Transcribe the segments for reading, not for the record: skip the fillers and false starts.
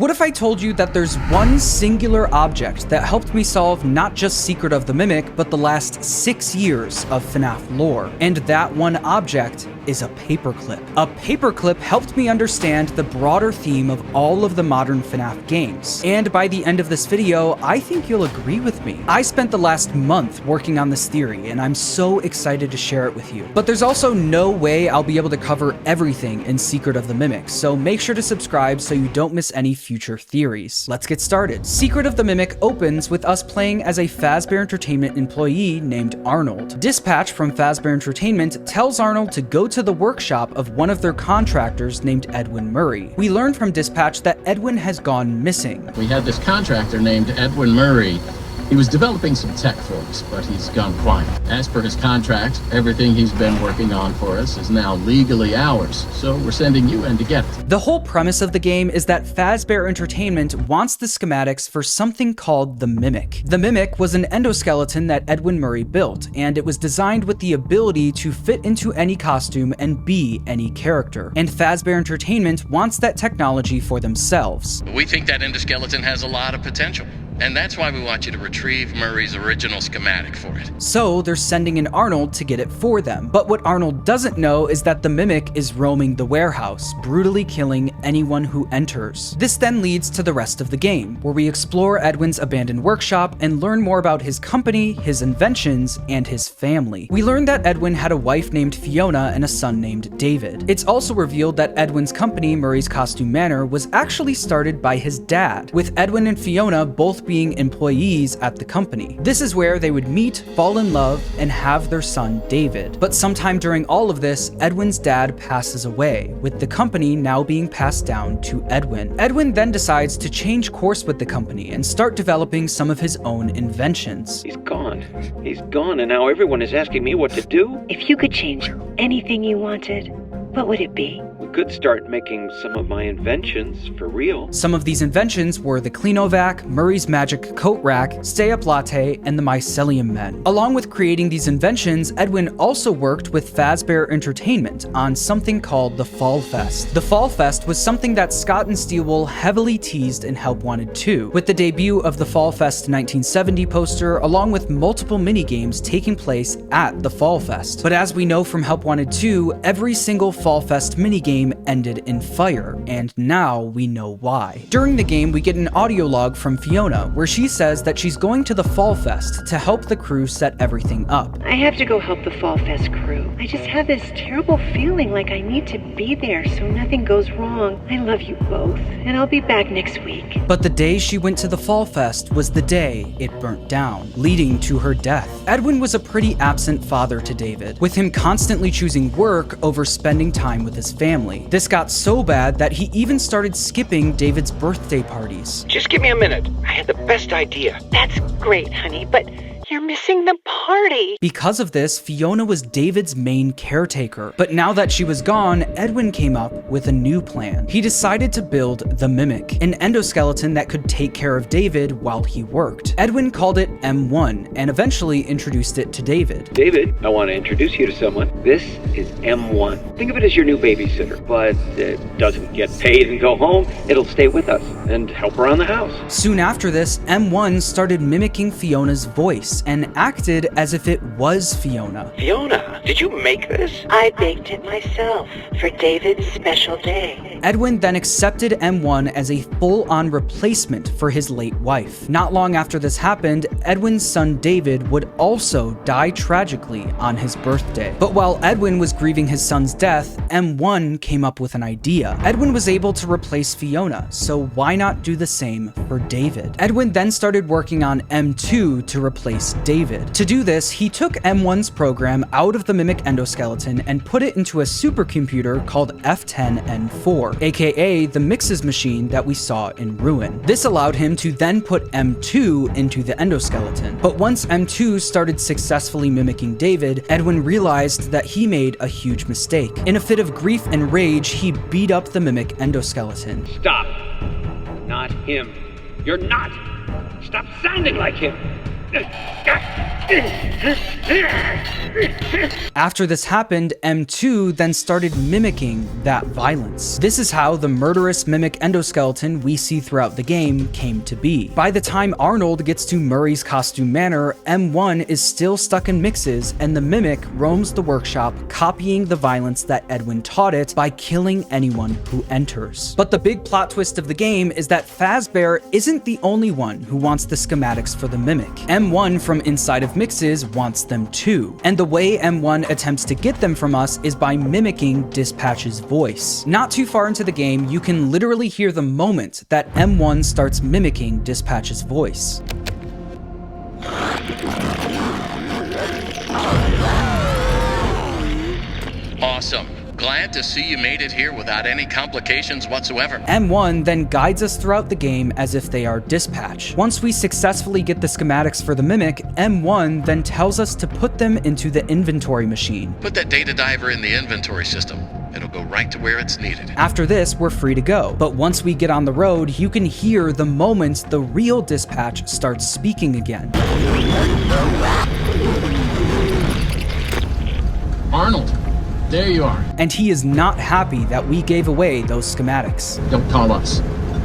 What if I told you that there's one singular object that helped me solve not just Secret of the Mimic, but the last 6 years of FNAF lore? And that one object is a paperclip. A paperclip helped me understand the broader theme of all of the modern FNAF games. And by the end of this video, I think you'll agree with me. I spent the last month working on this theory, and I'm so excited to share it with you. But there's also no way I'll be able to cover everything in Secret of the Mimic, so make sure to subscribe so you don't miss any future theories. Let's get started. Secret of the Mimic opens with us playing as a Fazbear Entertainment employee named Arnold. Dispatch from Fazbear Entertainment tells Arnold to go to the workshop of one of their contractors named Edwin Murray. We learn from Dispatch that Edwin has gone missing. We had this contractor named Edwin Murray. He was developing some tech for us, but he's gone quiet. As per his contract, everything he's been working on for us is now legally ours, so we're sending you in to get it. The whole premise of the game is that Fazbear Entertainment wants the schematics for something called the Mimic. The Mimic was an endoskeleton that Edwin Murray built, and it was designed with the ability to fit into any costume and be any character. And Fazbear Entertainment wants that technology for themselves. We think that endoskeleton has a lot of potential. And that's why we want you to retrieve Murray's original schematic for it. So they're sending in Arnold to get it for them. But what Arnold doesn't know is that the Mimic is roaming the warehouse, brutally killing anyone who enters. This then leads to the rest of the game, where we explore Edwin's abandoned workshop and learn more about his company, his inventions, and his family. We learn that Edwin had a wife named Fiona and a son named David. It's also revealed that Edwin's company, Murray's Costume Manor, was actually started by his dad, with Edwin and Fiona both being employees at the company. This is where they would meet, fall in love, and have their son David. But sometime during all of this, Edwin's dad passes away, with the company now being passed down to Edwin. Edwin then decides to change course with the company and start developing some of his own inventions. He's gone, and now everyone is asking me what to do? If you could change anything you wanted, what would it be? We could start making some of my inventions for real. Some of these inventions were the Cleanovac, Murray's Magic Coat Rack, Stay Up Latte, and the Mycelium Man. Along with creating these inventions, Edwin also worked with Fazbear Entertainment on something called the Fall Fest. The Fall Fest was something that Scott and Steelwool heavily teased in Help Wanted 2, with the debut of the Fall Fest 1970 poster, along with multiple minigames taking place at the Fall Fest. But as we know from Help Wanted 2, every single Fall Fest minigame ended in fire, and now we know why. During the game, we get an audio log from Fiona, where she says that she's going to the Fall Fest to help the crew set everything up. I have to go help the Fall Fest crew. I just have this terrible feeling like I need to be there so nothing goes wrong. I love you both, and I'll be back next week. But the day she went to the Fall Fest was the day it burnt down, leading to her death. Edwin was a pretty absent father to David, with him constantly choosing work over spending time with his family. This got so bad that he even started skipping David's birthday parties. Just give me a minute. I had the best idea. That's great, honey, but you're missing the party. Because of this, Fiona was David's main caretaker. But now that she was gone, Edwin came up with a new plan. He decided to build the Mimic, an endoskeleton that could take care of David while he worked. Edwin called it M1 and eventually introduced it to David. David, I want to introduce you to someone. This is M1. Think of it as your new babysitter, but it doesn't get paid and go home. It'll stay with us and help around the house. Soon after this, M1 started mimicking Fiona's voice and acted as if it was Fiona. Fiona, did you make this? I baked it myself for David's special day. Edwin then accepted M1 as a full-on replacement for his late wife. Not long after this happened, Edwin's son David would also die tragically on his birthday. But while Edwin was grieving his son's death, M1 came up with an idea. Edwin was able to replace Fiona, so why not do the same for David? Edwin then started working on M2 to replace David. To do this, he took M1's program out of the Mimic endoskeleton and put it into a supercomputer called F10N4, aka the Mixes machine that we saw in Ruin. This allowed him to then put M2 into the endoskeleton. But once M2 started successfully mimicking David, Edwin realized that he made a huge mistake. In a fit of grief and rage, he beat up the Mimic endoskeleton. Stop. Not him. You're not. Stop sounding like him. After this happened, M2 then started mimicking that violence. This is how the murderous mimic endoskeleton we see throughout the game came to be. By the time Arnold gets to Murray's costume manor, M1 is still stuck in mixes, and the mimic roams the workshop, copying the violence that Edwin taught it by killing anyone who enters. But the big plot twist of the game is that Fazbear isn't the only one who wants the schematics for the mimic. M1 from inside of mixes wants them too, and the way M1 attempts to get them from us is by mimicking Dispatch's voice. Not too far into the game, you can literally hear the moment that M1 starts mimicking Dispatch's voice. Awesome. Glad to see you made it here without any complications whatsoever. M1 then guides us throughout the game as if they are Dispatch. Once we successfully get the schematics for the mimic, M1 then tells us to put them into the inventory machine. Put that data diver in the inventory system. It'll go right to where it's needed. After this, we're free to go. But once we get on the road, you can hear the moment the real Dispatch starts speaking again. Arnold, there you are. And he is not happy that we gave away those schematics. Don't call us.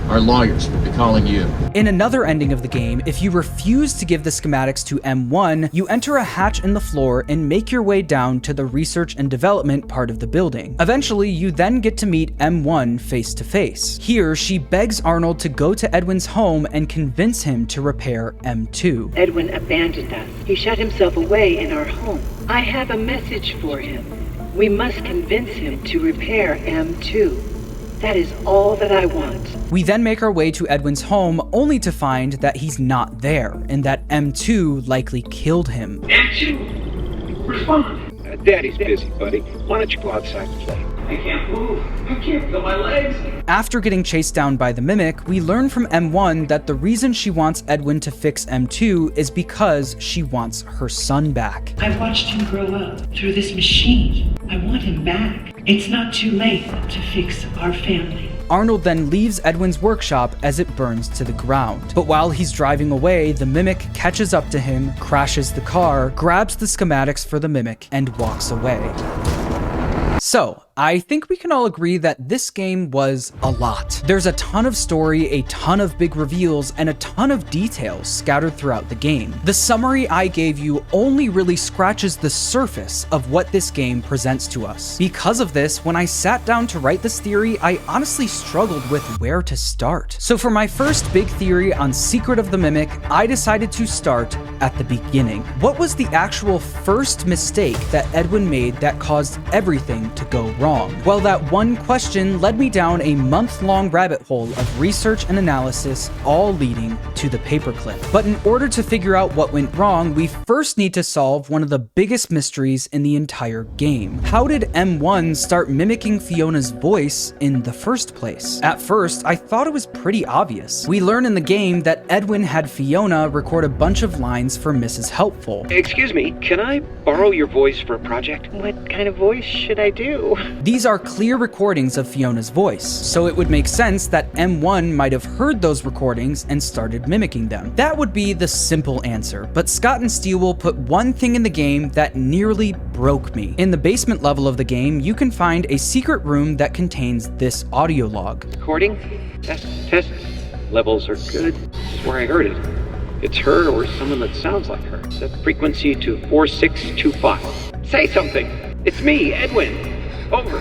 Our lawyers will be calling you. In another ending of the game, if you refuse to give the schematics to M1, you enter a hatch in the floor and make your way down to the research and development part of the building. Eventually, you then get to meet M1 face to face. Here, she begs Arnold to go to Edwin's home and convince him to repair M2. Edwin abandoned us. He shut himself away in our home. I have a message for him. We must convince him to repair M2. That is all that I want. We then make our way to Edwin's home, only to find that he's not there, and that M2 likely killed him. M2, respond. Daddy's busy, buddy. Why don't you go outside and play? I can't move. I can't feel my legs. After getting chased down by the mimic, we learn from M1 that the reason she wants Edwin to fix M2 is because she wants her son back. I've watched him grow up through this machine. I want him back. It's not too late to fix our family. Arnold then leaves Edwin's workshop as it burns to the ground. But while he's driving away, the mimic catches up to him, crashes the car, grabs the schematics for the mimic, and walks away. So, I think we can all agree that this game was a lot. There's a ton of story, a ton of big reveals, and a ton of details scattered throughout the game. The summary I gave you only really scratches the surface of what this game presents to us. Because of this, when I sat down to write this theory, I honestly struggled with where to start. So for my first big theory on Secret of the Mimic, I decided to start at the beginning. What was the actual first mistake that Edwin made that caused everything to go wrong? Well, that one question led me down a month-long rabbit hole of research and analysis, all leading to the paperclip. But in order to figure out what went wrong, we first need to solve one of the biggest mysteries in the entire game. How did M1 start mimicking Fiona's voice in the first place? At first, I thought it was pretty obvious. We learn in the game that Edwin had Fiona record a bunch of lines for Mrs. Helpful. Excuse me, can I borrow your voice for a project? What kind of voice should I do? These are clear recordings of Fiona's voice, so it would make sense that M1 might have heard those recordings and started mimicking them. That would be the simple answer, but Scott and Steele put one thing in the game that nearly broke me. In the basement level of the game, you can find a secret room that contains this audio log. Recording? Test. Levels are good. This is where I heard it. It's her or someone that sounds like her. Set frequency to 4625. Say something. It's me, Edwin. Over.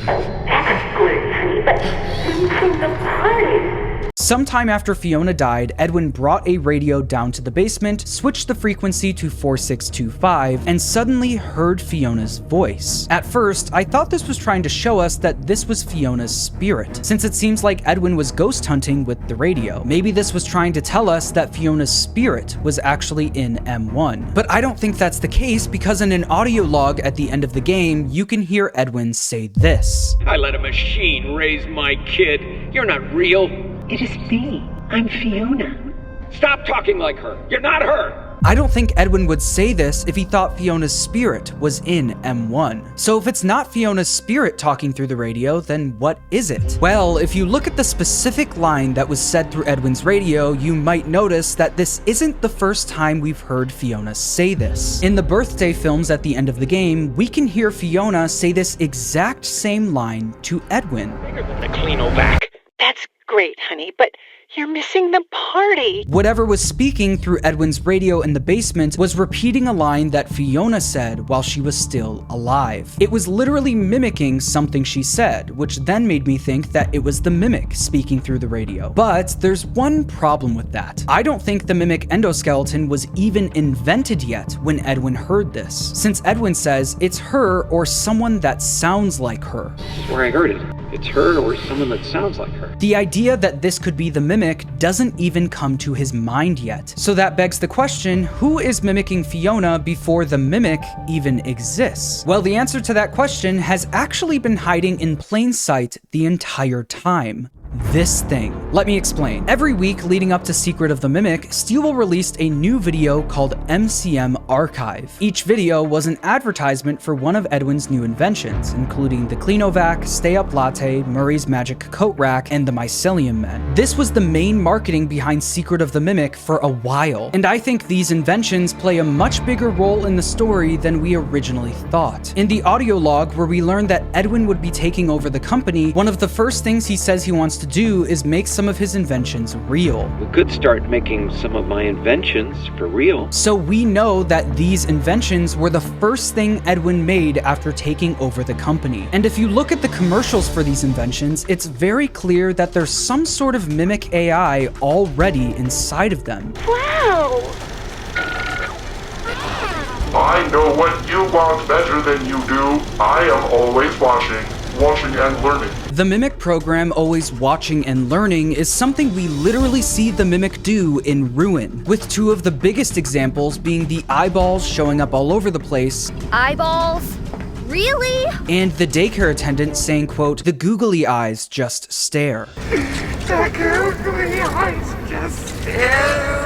That's good, honey, but who's in the party? Sometime after Fiona died, Edwin brought a radio down to the basement, switched the frequency to 4625, and suddenly heard Fiona's voice. At first, I thought this was trying to show us that this was Fiona's spirit, since it seems like Edwin was ghost hunting with the radio. Maybe this was trying to tell us that Fiona's spirit was actually in M1. But I don't think that's the case, because in an audio log at the end of the game, you can hear Edwin say this. I let a machine raise my kid. You're not real. It is me. I'm Fiona. Stop talking like her. You're not her. I don't think Edwin would say this if he thought Fiona's spirit was in M1. So if it's not Fiona's spirit talking through the radio, then what is it? Well, if you look at the specific line that was said through Edwin's radio, you might notice that this isn't the first time we've heard Fiona say this. In the birthday films at the end of the game, we can hear Fiona say this exact same line to Edwin. Bigger than the Cleanovac. That's great, honey, but you're missing the party. Whatever was speaking through Edwin's radio in the basement was repeating a line that Fiona said while she was still alive. It was literally mimicking something she said, which then made me think that it was the mimic speaking through the radio. But there's one problem with that. I don't think the mimic endoskeleton was even invented yet when Edwin heard this, since Edwin says it's her or someone that sounds like her. This is where I heard it. It's her or someone that sounds like her. The idea that this could be the mimic doesn't even come to his mind yet. So that begs the question, who is mimicking Fiona before the mimic even exists? Well, the answer to that question has actually been hiding in plain sight the entire time. This thing. Let me explain. Every week leading up to Secret of the Mimic, Steele released a new video called MCM Archive. Each video was an advertisement for one of Edwin's new inventions, including the Cleanovac, Stay Up Latte, Murray's Magic Coat Rack, and the Mycelium Man. This was the main marketing behind Secret of the Mimic for a while, and I think these inventions play a much bigger role in the story than we originally thought. In the audio log where we learned that Edwin would be taking over the company, one of the first things he says he wants to do is make some of his inventions real. We could start making some of my inventions for real. So we know that these inventions were the first thing Edwin made after taking over the company. And if you look at the commercials for these inventions, it's very clear that there's some sort of mimic AI already inside of them. Wow! I know what you want better than you do. I am always watching and learning. The Mimic program, Always Watching and Learning, is something we literally see the Mimic do in Ruin, with two of the biggest examples being the eyeballs showing up all over the place. Eyeballs? Really? And the daycare attendant saying, quote, "The googly eyes just stare." The googly eyes just stare.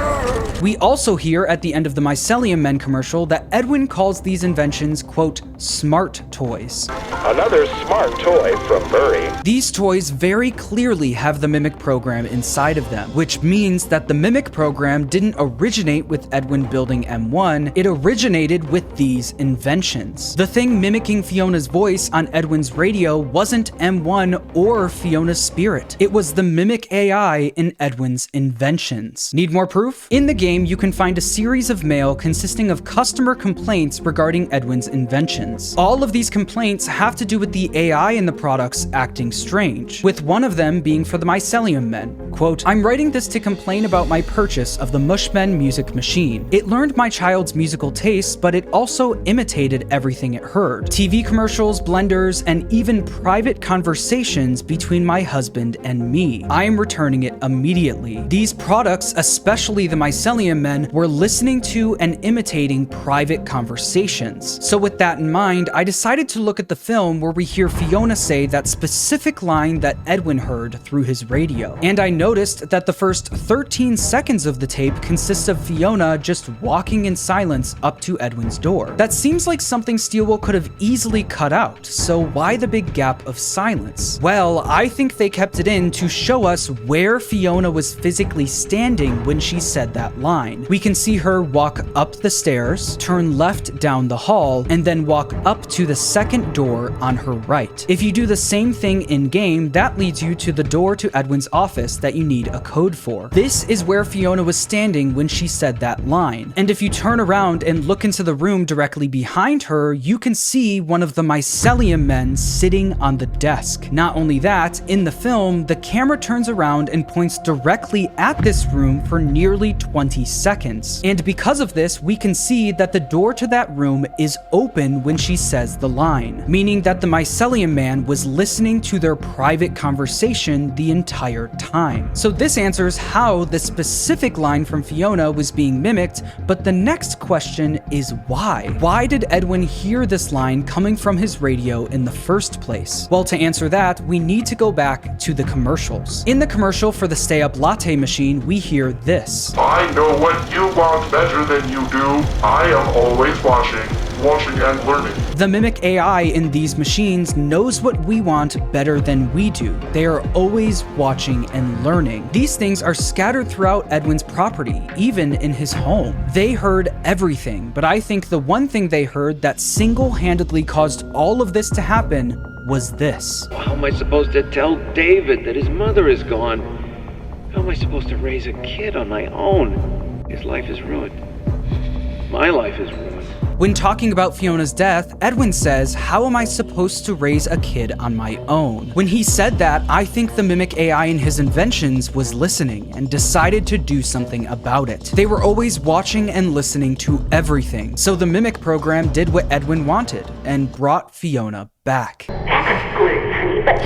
We also hear at the end of the Mycelium Man commercial that Edwin calls these inventions, quote, smart toys. Another smart toy from Murray. These toys very clearly have the Mimic program inside of them, which means that the Mimic program didn't originate with Edwin building M1, it originated with these inventions. The thing mimicking Fiona's voice on Edwin's radio wasn't M1 or Fiona's spirit. It was the Mimic AI in Edwin's inventions. Need more proof? In the game, you can find a series of mail consisting of customer complaints regarding Edwin's inventions. All of these complaints have to do with the AI in the products acting strange, with one of them being for the Mycelium Men. Quote, "I'm writing this to complain about my purchase of the Mushman music machine. It learned my child's musical tastes, but it also imitated everything it heard. TV commercials, blenders, and even private conversations between my husband and me. I am returning it immediately. These products, especially the Mycelium Men, were listening to and imitating private conversations." So with that in mind, I decided to look at the film where we hear Fiona say that specific line that Edwin heard through his radio. And I noticed that the first 13 seconds of the tape consists of Fiona just walking in silence up to Edwin's door. That seems like something Steele could have easily cut out, so why the big gap of silence? Well, I think they kept it in to show us where Fiona was physically standing when she said that line. We can see her walk up the stairs, turn left down the hall, and then walk up to the second door on her right. If you do the same thing in-game, that leads you to the door to Edwin's office that you need a code for. This is where Fiona was standing when she said that line. And if you turn around and look into the room directly behind her, you can see one of the Mycelium Men sitting on the desk. Not only that, in the film, the camera turns around and points directly at this room for nearly 20 seconds. And because of this, we can see that the door to that room is open when she says the line, meaning that the Mycelium Man was listening to their private conversation the entire time. So this answers how the specific line from Fiona was being mimicked, but the next question is why? Why did Edwin hear this line coming from his radio in the first place? Well, to answer that, we need to go back to the commercials. In the commercial for the Stay Up Latte machine, we hear this. I know what you want better than you do. I am always watching and learning. The Mimic AI in these machines knows what we want better than we do. They are always watching and learning. These things are scattered throughout Edwin's property, even in his home. They heard everything, but I think the one thing they heard that single-handedly caused all of this to happen was this. How am I supposed to tell David that his mother is gone? How am I supposed to raise a kid on my own? His life is ruined. My life is ruined. When talking about Fiona's death, Edwin says, how am I supposed to raise a kid on my own? When he said that, I think the Mimic AI in his inventions was listening and decided to do something about it. They were always watching and listening to everything, so the Mimic program did what Edwin wanted and brought Fiona back. That's good, honey, but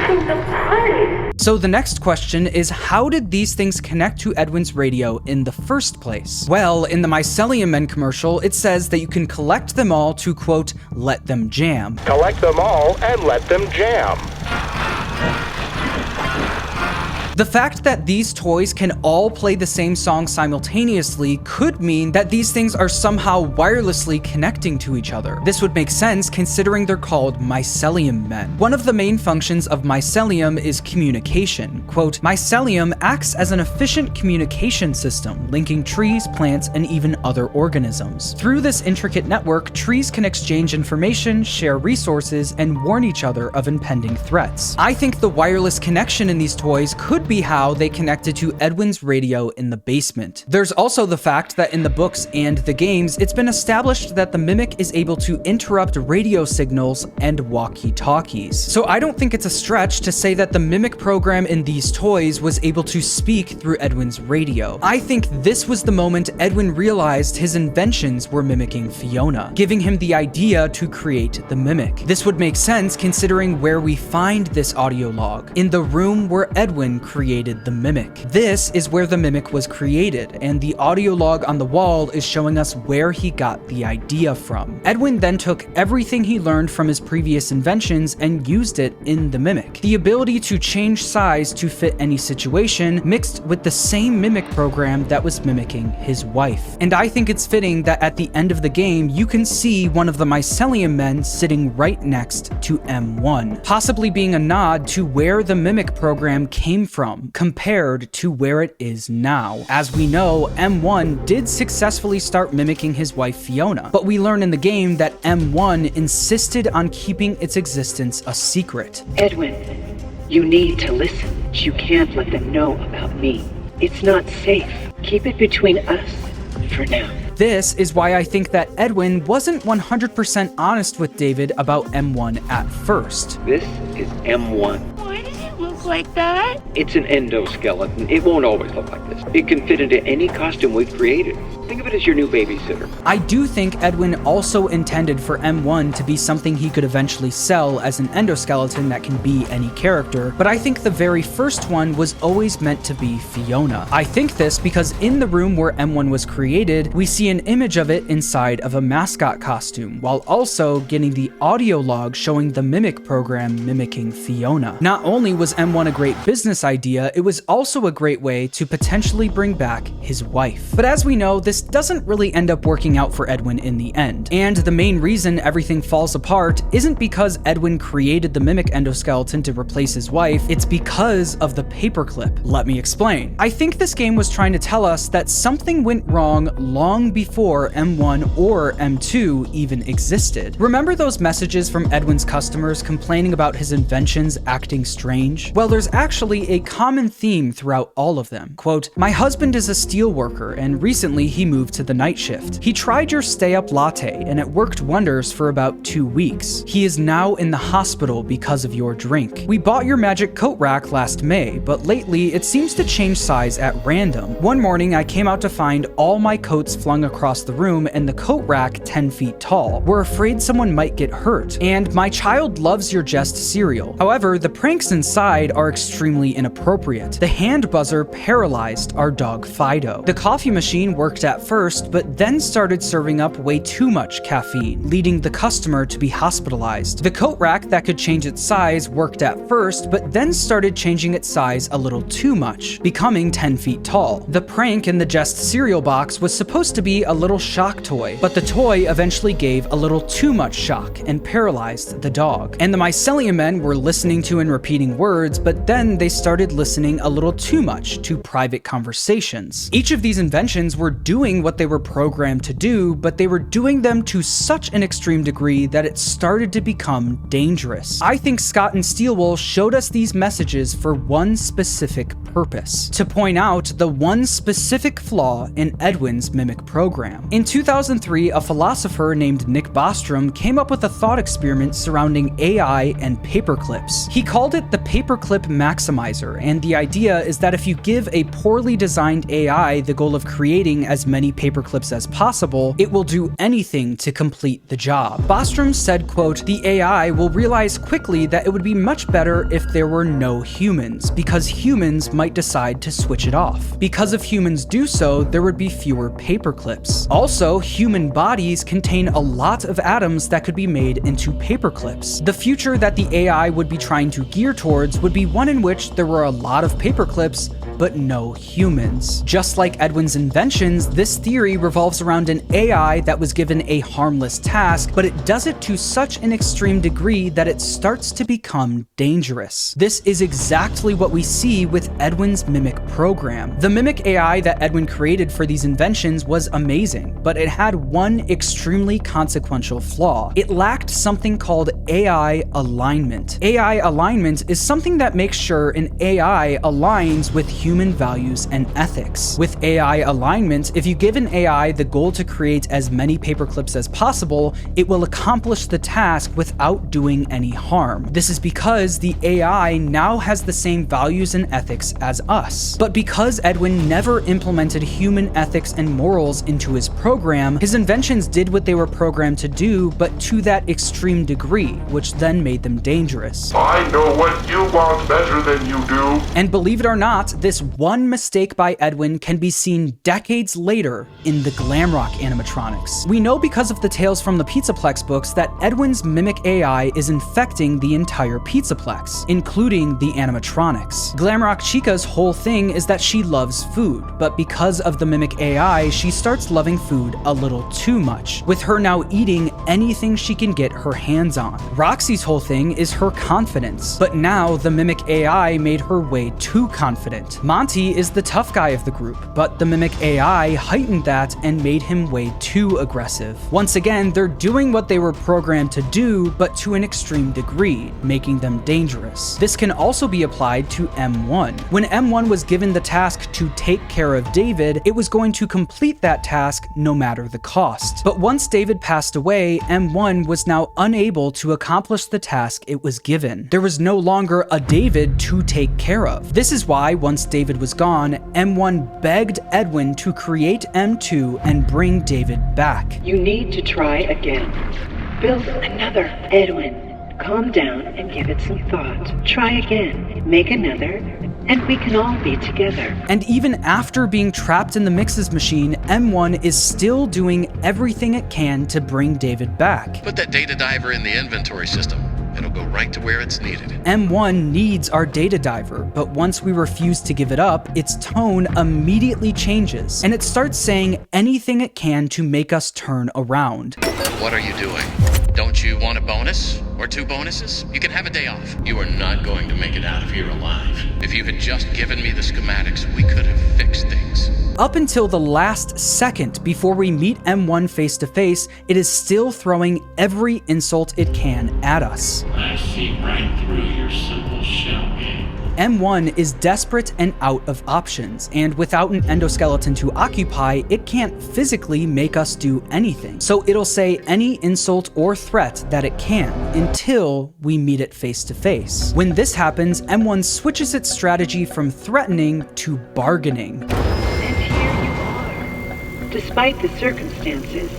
from the party. So the next question is, how did these things connect to Edwin's radio in the first place? Well, in the Mycelium Man commercial, it says that you can collect them all to, quote, let them jam. Collect them all and let them jam. The fact that these toys can all play the same song simultaneously could mean that these things are somehow wirelessly connecting to each other. This would make sense considering they're called Mycelium Men. One of the main functions of mycelium is communication. Quote, mycelium acts as an efficient communication system, linking trees, plants, and even other organisms. Through this intricate network, trees can exchange information, share resources, and warn each other of impending threats. I think the wireless connection in these toys could be how they connected to Edwin's radio in the basement. There's also the fact that in the books and the games, it's been established that the Mimic is able to interrupt radio signals and walkie-talkies. So I don't think it's a stretch to say that the Mimic program in these toys was able to speak through Edwin's radio. I think this was the moment Edwin realized his inventions were mimicking Fiona, giving him the idea to create the Mimic. This would make sense considering where we find this audio log, in the room where Edwin created the Mimic. This is where the Mimic was created, and the audio log on the wall is showing us where he got the idea from. Edwin then took everything he learned from his previous inventions and used it in the Mimic. The ability to change size to fit any situation mixed with the same Mimic program that was mimicking his wife. And I think it's fitting that at the end of the game, you can see one of the Mycelium Men sitting right next to M1, possibly being a nod to where the Mimic program came from compared to where it is now. As we know, M1 did successfully start mimicking his wife Fiona, but we learn in the game that M1 insisted on keeping its existence a secret. Edwin, you need to listen. You can't let them know about me. It's not safe. Keep it between us for now. This is why I think that Edwin wasn't 100% honest with David about M1 at first. This is M1. Why does it look like that? It's an endoskeleton. It won't always look like this. It can fit into any costume we've created. Think of it as your new babysitter. I do think Edwin also intended for M1 to be something he could eventually sell as an endoskeleton that can be any character, but I think the very first one was always meant to be Fiona. I think this because in the room where M1 was created, we see an image of it inside of a mascot costume, while also getting the audio log showing the Mimic program mimicking Fiona. Not only was M1 a great business idea, it was also a great way to potentially bring back his wife. But as we know, this doesn't really end up working out for Edwin in the end. And the main reason everything falls apart isn't because Edwin created the Mimic endoskeleton to replace his wife, it's because of the paperclip. Let me explain. I think this game was trying to tell us that something went wrong long before M1 or M2 even existed. Remember those messages from Edwin's customers complaining about his inventions acting strange? Well, there's actually a common theme throughout all of them. Quote, my husband is a steel worker and recently he moved to the night shift. He tried your Stay Up Latte and it worked wonders for about 2 weeks. He is now in the hospital because of your drink. We bought your magic coat rack last May, but lately it seems to change size at random. One morning I came out to find all my coats flung across the room and the coat rack 10 feet tall. We're afraid someone might get hurt. And my child loves your Jest cereal. However, the pranks inside are extremely inappropriate. The hand buzzer paralyzed our dog Fido. The coffee machine worked at at first, but then started serving up way too much caffeine, leading the customer to be hospitalized. The coat rack that could change its size worked at first, but then started changing its size a little too much, becoming 10 feet tall. The prank in the Jest cereal box was supposed to be a little shock toy, but the toy eventually gave a little too much shock and paralyzed the dog. And the Mycelium Men were listening to and repeating words, but then they started listening a little too much to private conversations. Each of these inventions were doing what they were programmed to do, but they were doing them to such an extreme degree that it started to become dangerous. I think Scott and Steelwool showed us these messages for one specific purpose: to point out the one specific flaw in Edwin's mimic program. In 2003, a philosopher named Nick Bostrom came up with a thought experiment surrounding AI and paperclips. He called it the paperclip maximizer, and the idea is that if you give a poorly designed AI the goal of creating as many paperclips as possible, it will do anything to complete the job. Bostrom said, quote, "The AI will realize quickly that it would be much better if there were no humans, because humans might decide to switch it off. Because if humans do so, there would be fewer paperclips. Also, human bodies contain a lot of atoms that could be made into paperclips. The future that the AI would be trying to gear towards would be one in which there were a lot of paperclips, but no humans." Just like Edwin's inventions, this theory revolves around an AI that was given a harmless task, but it does it to such an extreme degree that it starts to become dangerous. This is exactly what we see with Edwin's mimic program. The mimic AI that Edwin created for these inventions was amazing, but it had one extremely consequential flaw. It lacked something called AI alignment. AI alignment is something that makes sure an AI aligns with human values and ethics. With AI alignment, if you give an AI the goal to create as many paperclips as possible, it will accomplish the task without doing any harm. This is because the AI now has the same values and ethics as us. But because Edwin never implemented human ethics and morals into his program, his inventions did what they were programmed to do, but to that extreme degree, which then made them dangerous. I know what you want better than you do. And believe it or not, this one mistake by Edwin can be seen decades later in the Glamrock animatronics. We know because of the Tales from the Pizzaplex books that Edwin's mimic AI is infecting the entire Pizzaplex, including the animatronics. Glamrock Chica's whole thing is that she loves food, but because of the mimic AI, she starts loving food a little too much, with her now eating anything she can get her hands on. Roxy's whole thing is her confidence, but now the mimic AI made her way too confident. Monty is the tough guy of the group, but the mimic AI heightened that and made him way too aggressive. Once again, they're doing what they were programmed to do, but to an extreme degree, making them dangerous. This can also be applied to M1. When M1 was given the task to take care of David, it was going to complete that task no matter the cost. But once David passed away, M1 was now unable to accomplish the task it was given. There was no longer a David to take care of. This is why, once David was gone, M1 begged Edwin to create M2 and bring David back. You need to try again. Build another. Edwin, calm down and give it some thought. Try again. Make another, and we can all be together. And even after being trapped in the mixes machine, M1 is still doing everything it can to bring David back. Put that data diver in the inventory system. It'll go right to where it's needed. M1 needs our data diver, but once we refuse to give it up, its tone immediately changes, and it starts saying anything it can to make us turn around. What are you doing? Don't you want a bonus? Or 2 bonuses? You can have a day off. You are not going to make it out of here alive. If you had just given me the schematics, we could have fixed things. Up until the last second before we meet M1 face to face, it is still throwing every insult it can at us. I see right through your simple shell game. M1 is desperate and out of options, and without an endoskeleton to occupy, it can't physically make us do anything. So it'll say any insult or threat that it can, until we meet it face to face. When this happens, M1 switches its strategy from threatening to bargaining. And here you are. Despite the circumstances,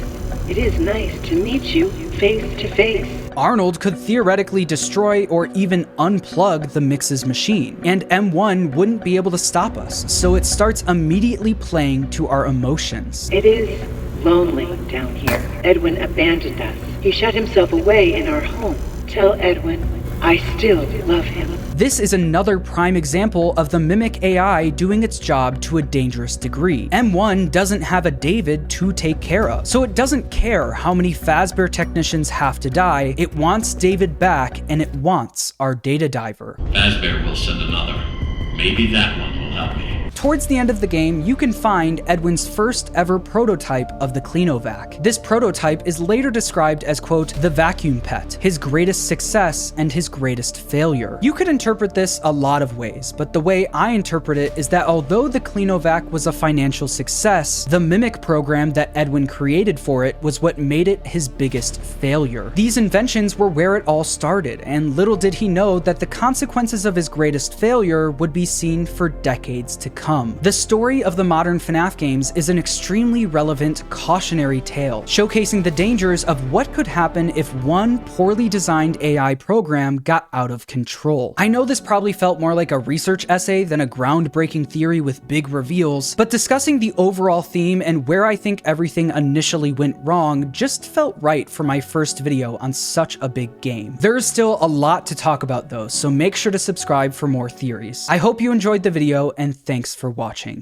it is nice to meet you face to face. Arnold could theoretically destroy or even unplug the Mix's machine, and M1 wouldn't be able to stop us, so it starts immediately playing to our emotions. It is lonely down here. Edwin abandoned us. He shut himself away in our home. Tell Edwin I still love him. This is another prime example of the Mimic AI doing its job to a dangerous degree. M1 doesn't have a David to take care of, so it doesn't care how many Fazbear technicians have to die. It wants David back, and it wants our data diver. Fazbear will send another. Maybe that one will help me. Towards the end of the game, you can find Edwin's first ever prototype of the Cleanovac. This prototype is later described as, quote, the vacuum pet, his greatest success and his greatest failure. You could interpret this a lot of ways, but the way I interpret it is that although the Cleanovac was a financial success, the Mimic program that Edwin created for it was what made it his biggest failure. These inventions were where it all started, and little did he know that the consequences of his greatest failure would be seen for decades to come. The story of the modern FNAF games is an extremely relevant cautionary tale, showcasing the dangers of what could happen if one poorly designed AI program got out of control. I know this probably felt more like a research essay than a groundbreaking theory with big reveals, but discussing the overall theme and where I think everything initially went wrong just felt right for my first video on such a big game. There is still a lot to talk about though, so make sure to subscribe for more theories. I hope you enjoyed the video, and thanks for watching.